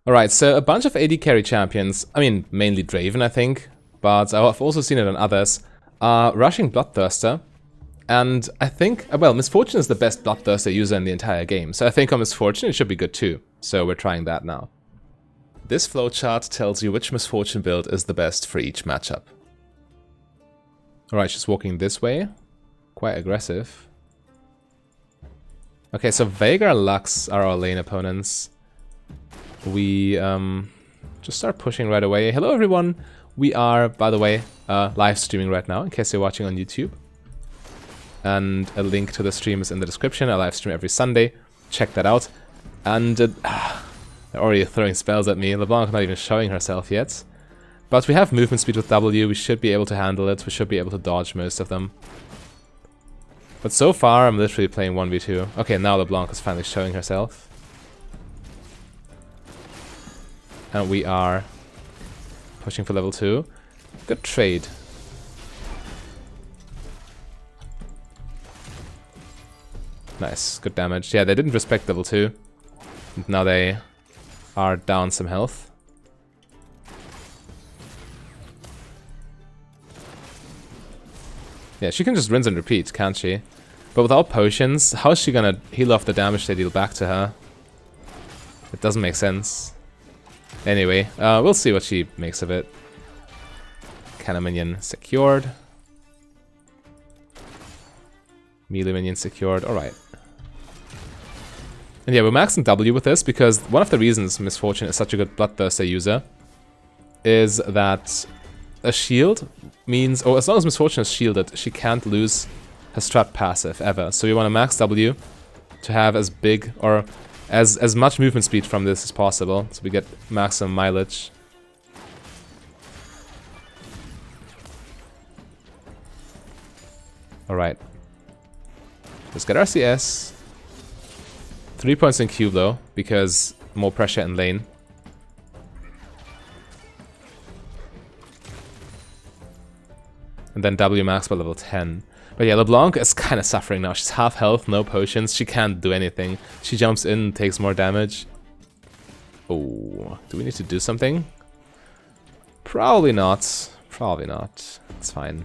Alright, so a bunch of AD carry champions, I mean, mainly Draven, I think, but I've also seen it on others, are rushing Bloodthirster. And I think, well, Misfortune is the best Bloodthirster user in the entire game, so I think on Misfortune it should be good too. So we're trying that now. This flowchart tells you which Misfortune build is the best for each matchup. Alright, she's walking this way. Quite aggressive. Okay, so Veigar and Lux are our lane opponents. We just start pushing right away. Hello everyone! We are, by the way, live streaming right now, in case you're watching on YouTube. And a link to the stream is in the description. I live stream every Sunday. Check that out. And they're already throwing spells at me. LeBlanc not even showing herself yet. But we have movement speed with W. We should be able to handle it. We should be able to dodge most of them. But so far, I'm literally playing 1v2. Okay, now LeBlanc is finally showing herself. And we are pushing for level 2. Good trade. Nice, good damage. Yeah, they didn't respect level 2. And now they are down some health. Yeah, she can just rinse and repeat, can't she? But without potions, how is she gonna heal off the damage they deal back to her? It doesn't make sense. Anyway, we'll see what she makes of it. Cannon minion secured. Melee minion secured, alright. And yeah, we're maxing W with this because one of the reasons Misfortune is such a good Bloodthirster user is that a shield means, or as long as Misfortune is shielded, she can't lose her strat passive ever. So we want to max W to have as big or as much movement speed from this as possible, so we get maximum mileage. Alright. Let's get our CS. 3 points in Q though, because more pressure in lane. And then W max by level 10. But yeah, LeBlanc is kind of suffering now. She's half health, no potions. She can't do anything. She jumps in, takes more damage. Oh, do we need to do something? Probably not. Probably not. It's fine.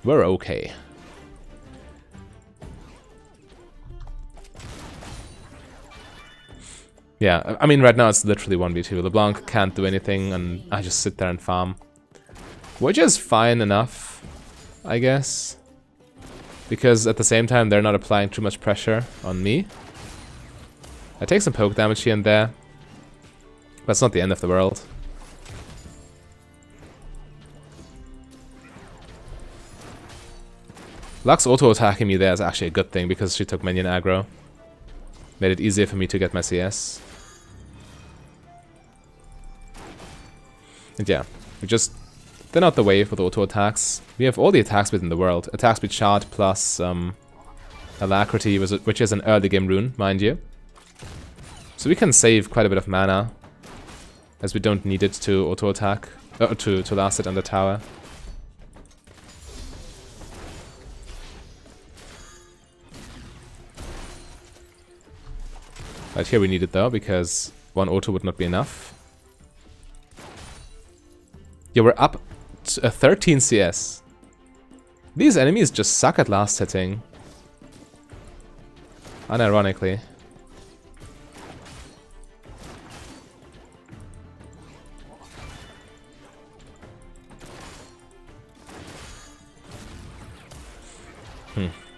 We're okay. Yeah, I mean right now it's literally 1v2. LeBlanc can't do anything and I just sit there and farm. Which is fine enough, I guess. Because at the same time they're not applying too much pressure on me. I take some poke damage here and there. But it's not the end of the world. Lux auto-attacking me there is actually a good thing because she took minion aggro. Made it easier for me to get my CS. And yeah, we just thin out the wave with auto-attacks. We have all the attack speed in the world. Attack speed shard plus alacrity, which is an early game rune, mind you. So we can save quite a bit of mana, as we don't need it to auto-attack, to last it on the tower. Right here we need it though, because one auto would not be enough. Yeah, we're up to 13 CS. These enemies just suck at last hitting. Unironically.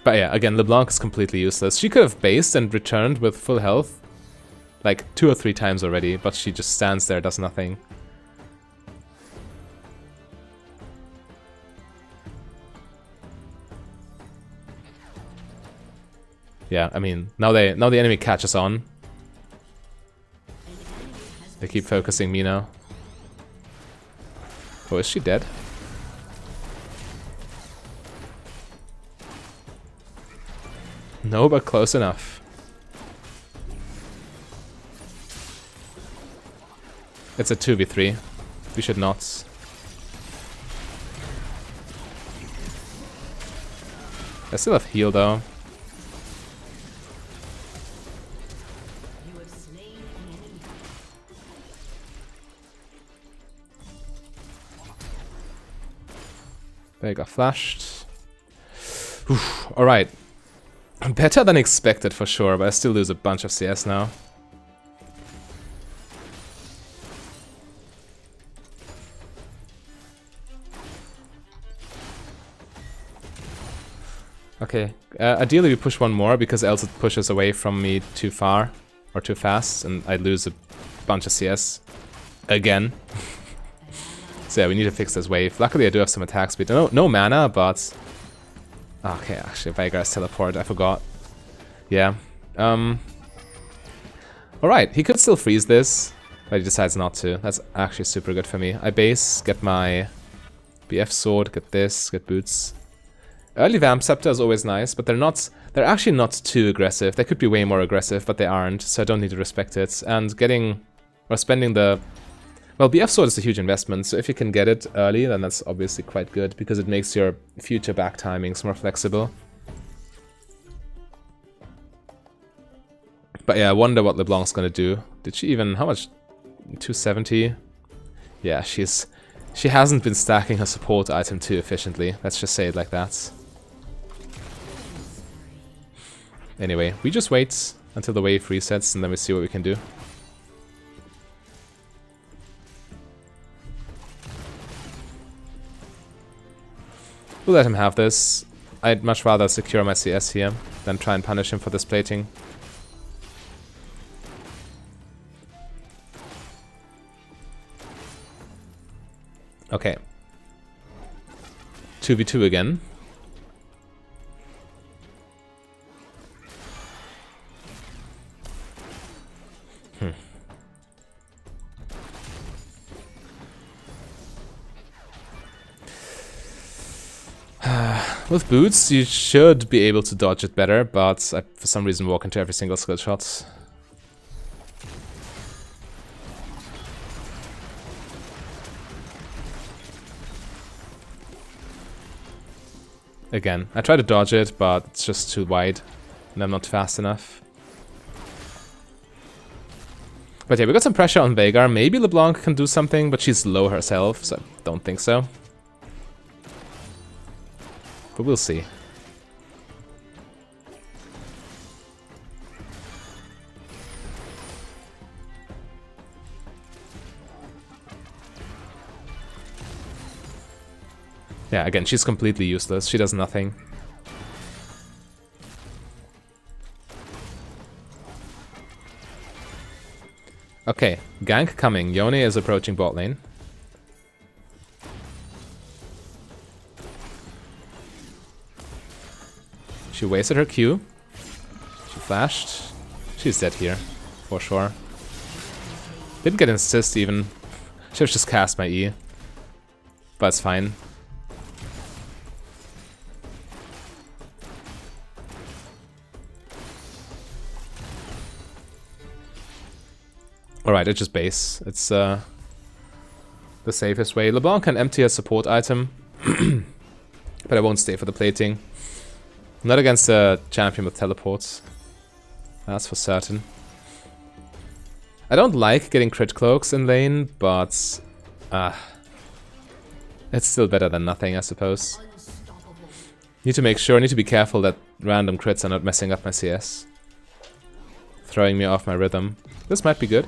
But yeah, again, LeBlanc is completely useless. She could have based and returned with full health like 2 or 3 times already, but she just stands there, does nothing. Yeah, I mean, now the enemy catches on. They keep focusing me now. Oh, is she dead? No, but close enough. It's a 2v3. We should not. I still have heal though. They got flashed. Alright. Better than expected for sure, but I still lose a bunch of CS now. Okay, ideally we push one more, because else it pushes away from me too far, or too fast, and I lose a bunch of CS. Again. So yeah, we need to fix this wave. Luckily I do have some attack speed. No mana, but... Okay, actually, Veigar's teleport, I forgot. Yeah. Alright, he could still freeze this, but he decides not to. That's actually super good for me. I base, get my BF sword, get this, get boots. Early Vamp Scepter is always nice, but they're actually not too aggressive. They could be way more aggressive, but they aren't, so I don't need to respect it. And spending the... Well, BF Sword is a huge investment, so if you can get it early, then that's obviously quite good, because it makes your future back timings more flexible. But yeah, I wonder what LeBlanc's gonna do. Did she even... How much? 270? Yeah, she hasn't been stacking her support item too efficiently. Let's just say it like that. Anyway, we just wait until the wave resets and then we see what we can do. We'll let him have this. I'd much rather secure my CS here than try and punish him for this plating. Okay. 2v2 again. With boots, you should be able to dodge it better, but I, for some reason, walk into every single skill shot. Again, I try to dodge it, but it's just too wide, and I'm not fast enough. But yeah, we got some pressure on Veigar. Maybe LeBlanc can do something, but she's low herself, so I don't think so. But we'll see. Yeah, again, she's completely useless. She does nothing. Okay, gank coming. Yone is approaching bot lane. She wasted her Q. She flashed. She's dead here, for sure. Didn't get an assist even. Should've just cast my E. But it's fine. Alright, it's just base. It's the safest way. LeBlanc can empty a support item. But I won't stay for the plating. Not against a champion with teleports. That's for certain. I don't like getting crit cloaks in lane, but it's still better than nothing, I suppose. Need to make sure, need to be careful that random crits are not messing up my CS. Throwing me off my rhythm. This might be good.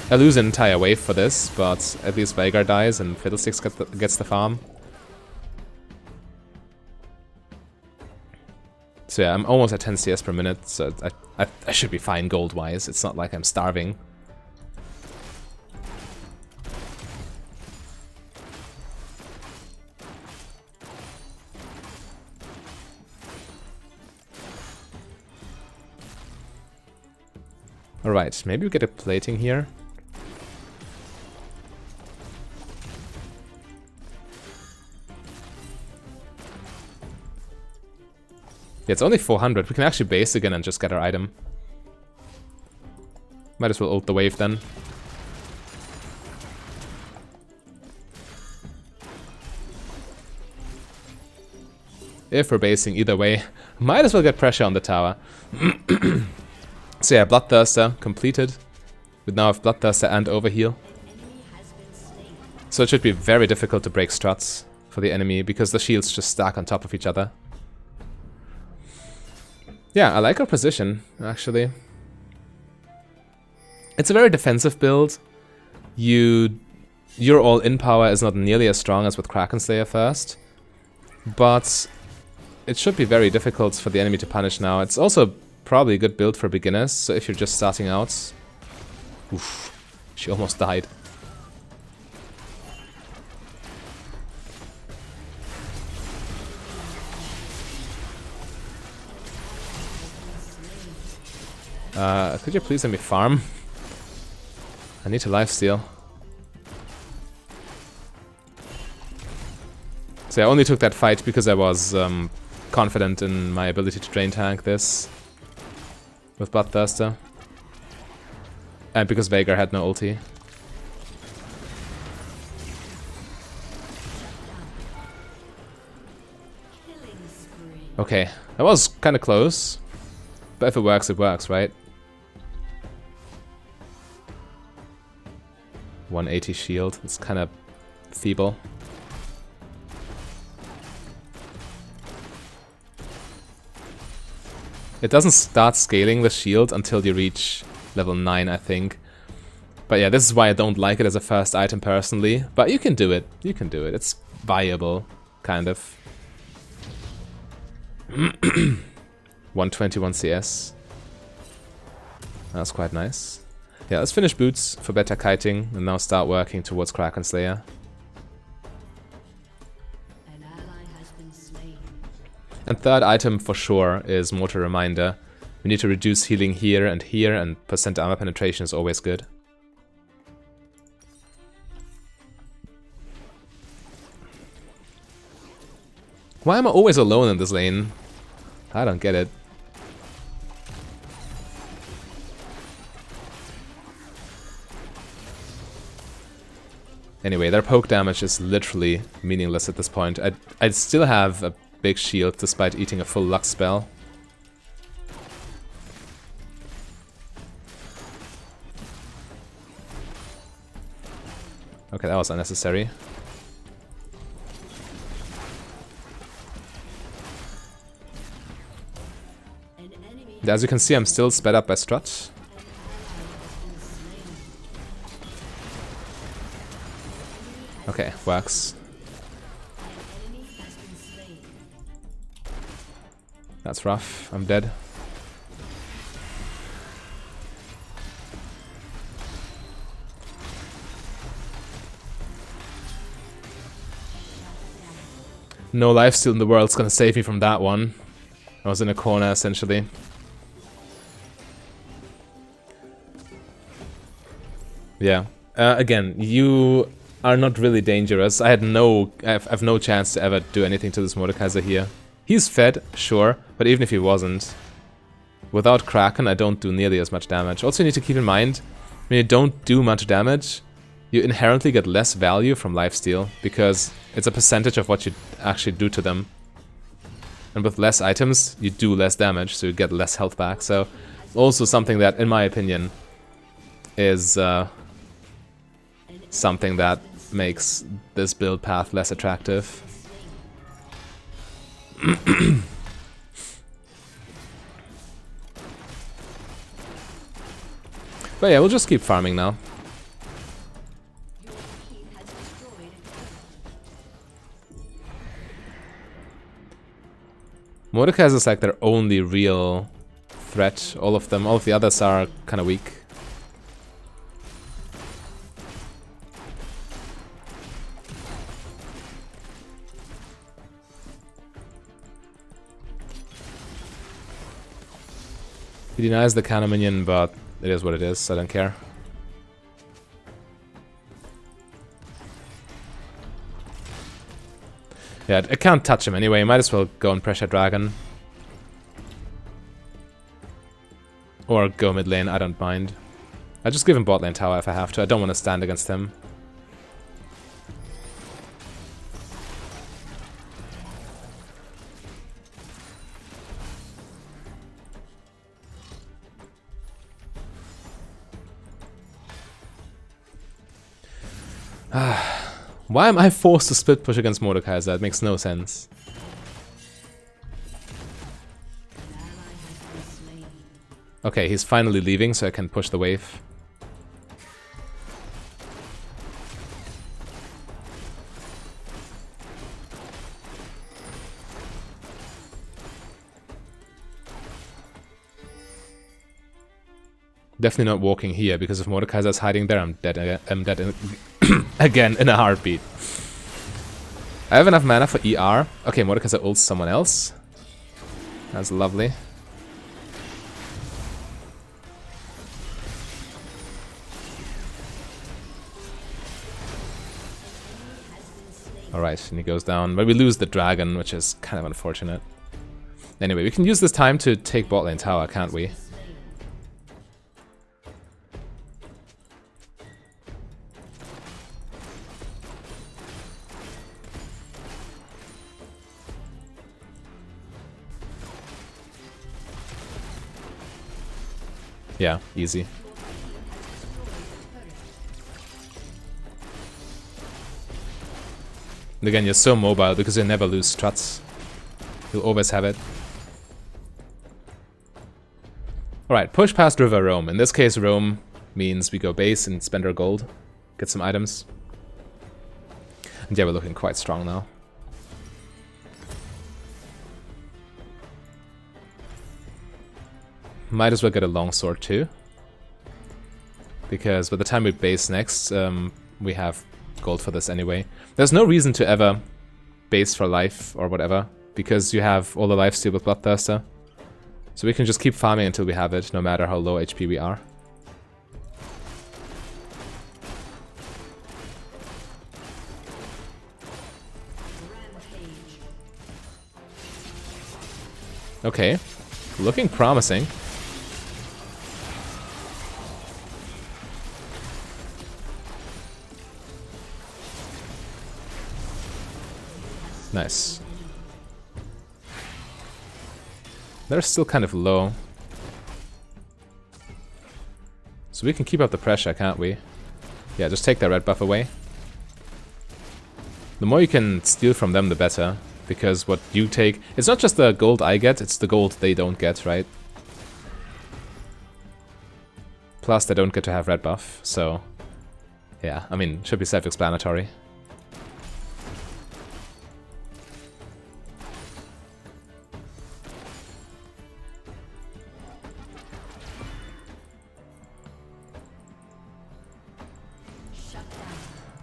I lose an entire wave for this, but at least Veigar dies and Fiddlesticks gets the farm. So yeah, I'm almost at 10 CS per minute, so I should be fine gold-wise. It's not like I'm starving. Alright, maybe we get a plating here. Yeah, it's only 400. We can actually base again and just get our item. Might as well ult the wave then. If we're basing either way, might as well get pressure on the tower. So yeah, Bloodthirster completed. We now have Bloodthirster and Overheal. So it should be very difficult to break struts. for the enemy because the shields just stack on top of each other. Yeah, I like our position, actually. It's a very defensive build. Your all-in power is not nearly as strong as with Kraken Slayer first, but it should be very difficult for the enemy to punish now. It's also probably a good build for beginners, so if you're just starting out... Oof, she almost died. Could you please let me farm? I need to lifesteal. So I only took that fight because I was confident in my ability to drain tank this with Bloodthirster. And because Veigar had no ulti. Okay, that was kind of close. But if it works, right? 180 shield, it's kind of feeble. It doesn't start scaling the shield until you reach level 9, I think. But yeah, this is why I don't like it as a first item personally. But you can do it. You can do it. It's viable, kind of. 121 CS. That's quite nice. Yeah, let's finish boots for better kiting and now start working towards Kraken Slayer. An ally has been slain. And third item for sure is Mortar Reminder. We need to reduce healing here, and percent armor penetration is always good. Why am I always alone in this lane? I don't get it. Anyway, their poke damage is literally meaningless at this point. I'd still have a big shield despite eating a full Lux spell. Okay, that was unnecessary. As you can see, I'm still sped up by Strut. Okay, works. That's rough. I'm dead. No lifesteal in the world's gonna save me from that one. I was in a corner, essentially. Yeah. Again, you are not really dangerous. I have no chance to ever do anything to this Mordekaiser here. He's fed, sure, but even if he wasn't, without Kraken, I don't do nearly as much damage. Also, you need to keep in mind, when you don't do much damage, you inherently get less value from lifesteal, because it's a percentage of what you actually do to them. And with less items, you do less damage, so you get less health back. So, also something that, in my opinion, is something that makes this build path less attractive. But yeah, we'll just keep farming now. Mordekaiser is like their only real threat. All of the others are kind of weak. He denies the counter minion, but it is what it is, I don't care. Yeah, I can't touch him anyway, might as well go and pressure dragon. Or go mid lane, I don't mind. I just give him bot lane tower if I have to, I don't want to stand against him. Why am I forced to split push against Mordekaiser? That makes no sense. Okay, he's finally leaving, so I can push the wave. Definitely not walking here, because if Mordekaiser's hiding there, I'm dead. I'm dead again in a heartbeat. I have enough mana for ER. Okay, Mordekaiser ults someone else. That's lovely. Alright, and he goes down. But we lose the dragon, which is kind of unfortunate. Anyway, we can use this time to take bot lane tower, can't we? Yeah, easy. And again, you're so mobile because you never lose struts. You'll always have it. Alright, push past River Roam. In this case, Roam means we go base and spend our gold. Get some items. And yeah, we're looking quite strong now. Might as well get a longsword too. Because by the time we base next, we have gold for this anyway. There's no reason to ever base for life or whatever, because you have all the lifesteal with Bloodthirster. So we can just keep farming until we have it, no matter how low HP we are. Okay, looking promising. Nice. They're still kind of low. So we can keep up the pressure, can't we? Yeah, just take their red buff away. The more you can steal from them, the better. Because what you take... It's not just the gold I get, it's the gold they don't get, right? Plus, they don't get to have red buff, so... Yeah, I mean, should be self-explanatory.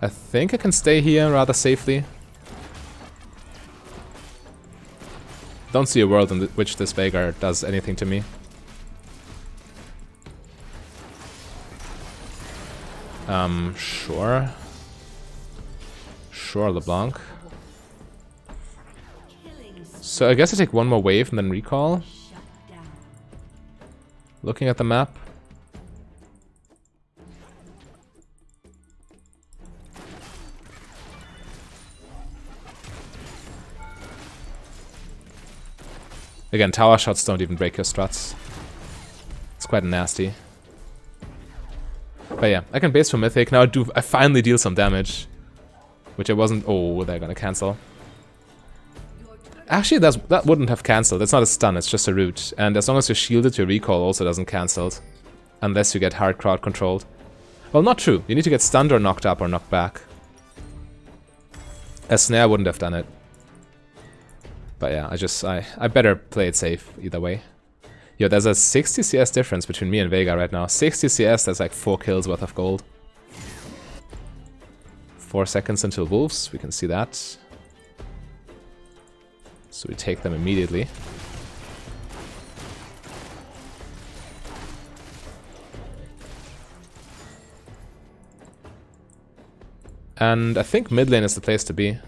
I think I can stay here rather safely. Don't see a world in which this Veigar does anything to me. Sure. Sure, LeBlanc. So I guess I take one more wave and then recall. Looking at the map. Again, tower shots don't even break your struts. It's quite nasty. But yeah, I can base for Mythic. Now I finally deal some damage. Which I wasn't... Oh, they're gonna cancel. Actually, that wouldn't have cancelled. It's not a stun, it's just a root. And as long as you're shielded, your recall also doesn't cancel. Unless you get hard crowd controlled. Well, not true. You need to get stunned or knocked up or knocked back. A snare wouldn't have done it. But yeah, I better play it safe either way. Yo, there's a 60 CS difference between me and Veigar right now. 60 CS, that's like 4 kills worth of gold. 4 seconds until wolves, we can see that. So we take them immediately. And I think mid lane is the place to be.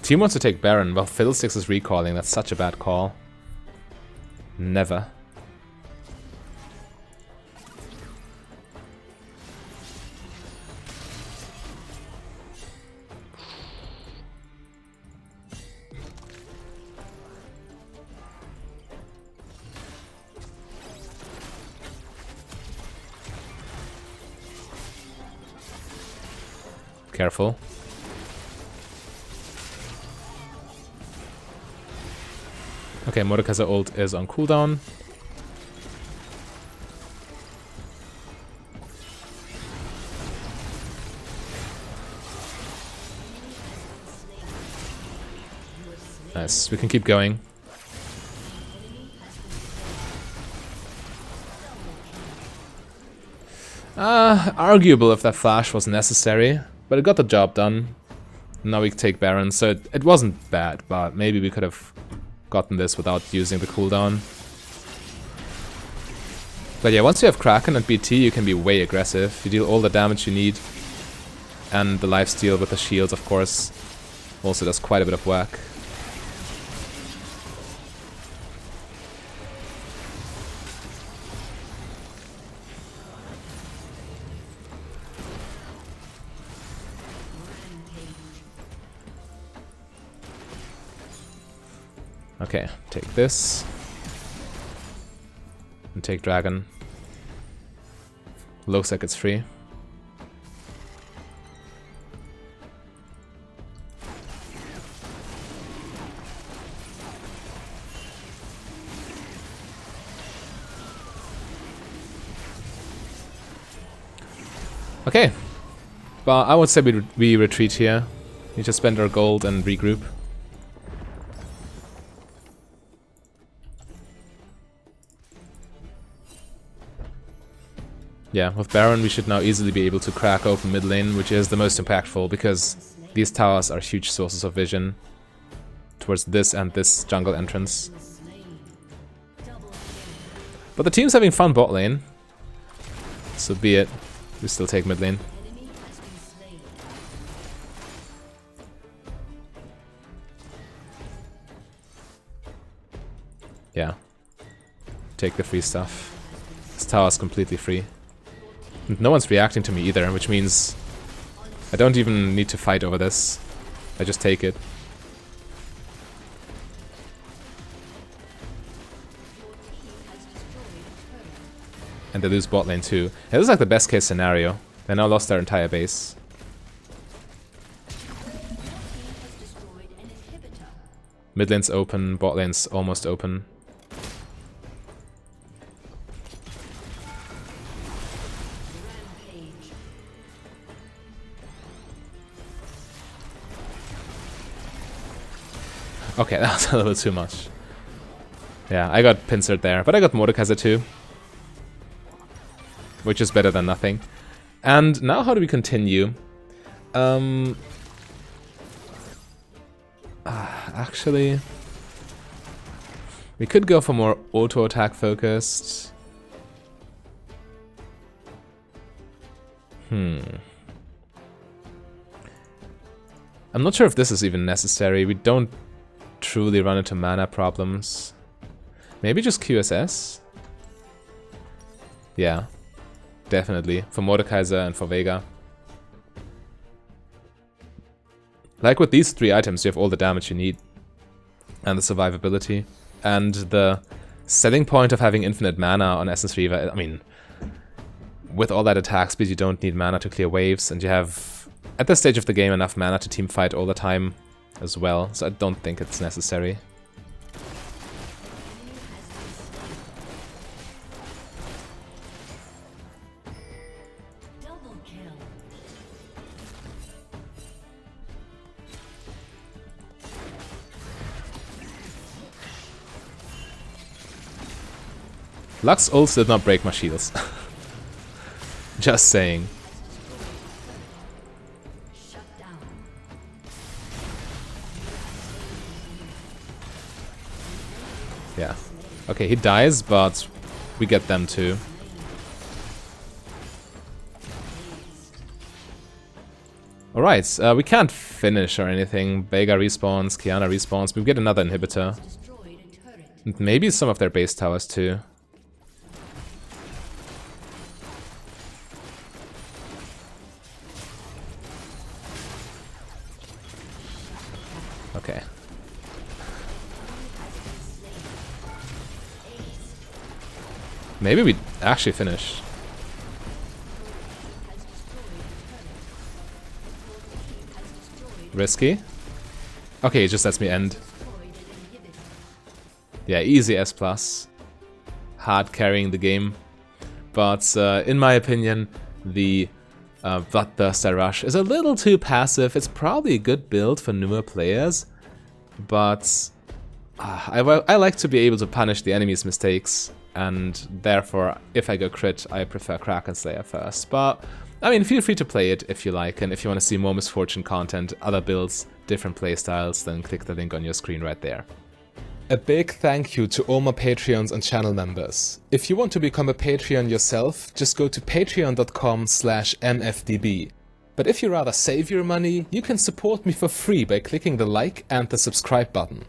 Team wants to take Baron. Well, Fiddlesticks is recalling. That's such a bad call. Never. Careful. Okay, Mordekaiser ult is on cooldown. Nice, we can keep going. Arguable if that flash was necessary, but it got the job done. Now we take Baron, so it wasn't bad, but maybe we could have gotten this without using the cooldown. But yeah, once you have Kraken and BT, you can be way aggressive. You deal all the damage you need. And the lifesteal with the shields, of course, also does quite a bit of work. Okay, take this. And take Dragon. Looks like it's free. Okay. But I would say we retreat here. We just spend our gold and regroup. Yeah, with Baron we should now easily be able to crack open mid lane, which is the most impactful, because these towers are huge sources of vision towards this and this jungle entrance. But the team's having fun bot lane, so be it. We still take mid lane. Yeah. Take the free stuff. This tower's completely free. And no one's reacting to me either, which means I don't even need to fight over this. I just take it. And they lose bot lane too. Yeah, this is like the best case scenario. They now lost their entire base. Mid lane's open, bot lane's almost open. Okay, that was a little too much. Yeah, I got pincered there, but I got Mordekaiser too. Which is better than nothing. And now how do we continue? Actually, we could go for more auto-attack focused. I'm not sure if this is even necessary. We don't truly run into mana problems. Maybe just QSS? Yeah, definitely. For Mordekaiser and for Vega. Like with these three items, you have all the damage you need. And the survivability. And the selling point of having infinite mana on Essence Reaver, I mean, with all that attack speed, you don't need mana to clear waves, and you have, at this stage of the game, enough mana to teamfight all the time as well, so I don't think it's necessary. Lux ults did not break my shields. Just saying. Yeah. Okay, he dies, but we get them too. Alright, we can't finish or anything. Vega respawns, Kiana respawns, we get another inhibitor. And maybe some of their base towers too. Okay. Maybe we actually finish. Risky. Okay, it just lets me end. Yeah, easy S+. Hard carrying the game. But in my opinion, the Bloodthirster-Rush is a little too passive. It's probably a good build for newer players, but I like to be able to punish the enemy's mistakes, and therefore, if I go crit, I prefer Kraken Slayer first. But, I mean, feel free to play it if you like, and if you want to see more Misfortune content, other builds, different playstyles, then click the link on your screen right there. A big thank you to all my Patreons and channel members. If you want to become a Patreon yourself, just go to patreon.com/mfdb. But if you rather save your money, you can support me for free by clicking the like and the subscribe button.